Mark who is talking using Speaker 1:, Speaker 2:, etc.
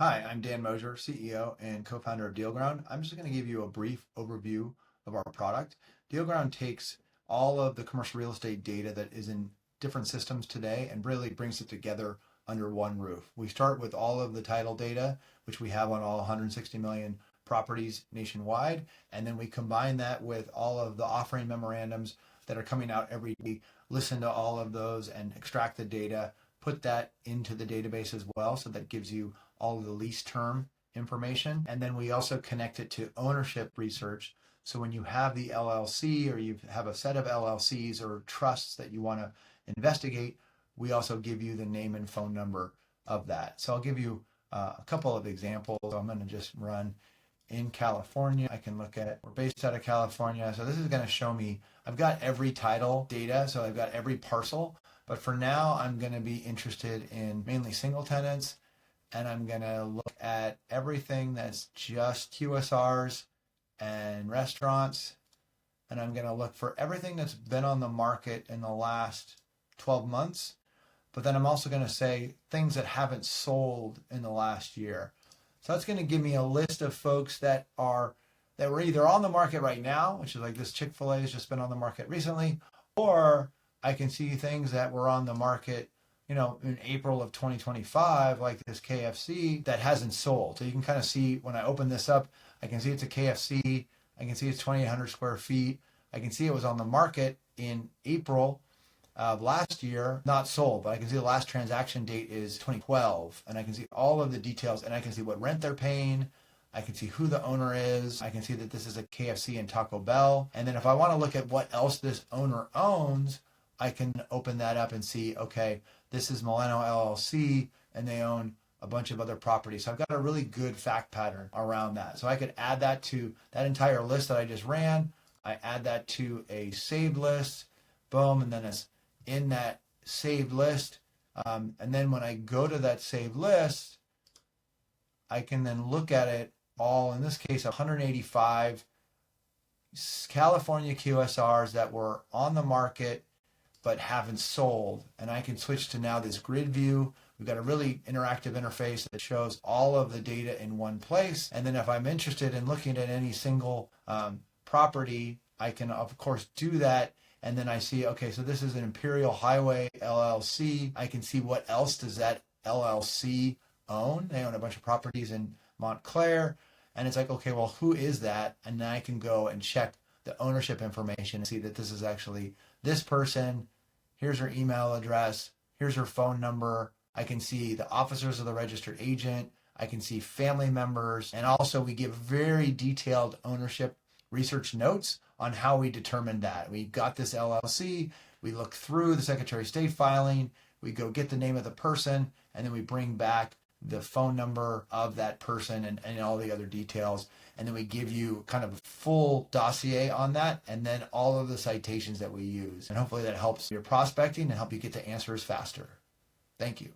Speaker 1: Hi, I'm Dan Mosier, CEO and co-founder of DealGround. I'm just going to give you a brief overview of our product. DealGround takes all of the commercial real estate data that is in different systems today and really brings it together under one roof. We start with all of the title data, which we have on all 160 million properties nationwide, and then we combine that with all of the offering memorandums that are coming out every day, listen to all of those and extract the data, put that into the database as well. So that gives you all of the lease term information. And then we also connect it to ownership research. So when you have the LLC or you have a set of LLCs or trusts that you want to investigate, we also give you the name and phone number of that. So I'll give you a couple of examples. So I'm going to just run in California. I can look at, we're based out of California. So this is going to show me, I've got every title data. So I've got every parcel, but for now I'm going to be interested in mainly single tenants. And I'm going to look at everything that's just QSRs and restaurants. And I'm going to look for everything that's been on the market in the last 12 months. But then I'm also going to say things that haven't sold in the last year. So that's going to give me a list of folks that were either on the market right now, which is like this Chick-fil-A has just been on the market recently, or I can see things that were on the market in April of 2025, like this KFC that hasn't sold. So you can kind of see when I open this up, I can see it's a KFC. I can see it's 2,800 square feet. I can see it was on the market in April of last year, not sold, but I can see the last transaction date is 2012. And I can see all of the details and I can see what rent they're paying. I can see who the owner is. I can see that this is a KFC and Taco Bell. And then if I want to look at what else this owner owns, I can open that up and see, okay, this is Milano LLC and they own a bunch of other properties. So I've got a really good fact pattern around that. So I could add that to that entire list that I just ran. I add that to a saved list, boom, and then it's in that saved list. And then when I go to that saved list, I can then look at it all, in this case, 185 California QSRs that were on the market but haven't sold. And I can switch to now this grid view. We've got a really interactive interface that shows all of the data in one place. And then if I'm interested in looking at any single property, I can of course do that. And then I see, okay, so this is an Imperial Highway LLC. I can see what else does that LLC own. They own a bunch of properties in Montclair. And it's like, okay, well, who is that? And then I can go and check the ownership information and see that this is actually this person. Here's her email address. Here's her phone number. I can see the officers of the registered agent. I can see family members. And also we give very detailed ownership research notes on how we determined that. We got this LLC. We look through the Secretary of State filing. We go get the name of the person. And then we bring back the phone number of that person and all the other details. And then we give you kind of a full dossier on that and then all of the citations that we use. And hopefully that helps your prospecting and help you get to answers faster. Thank you.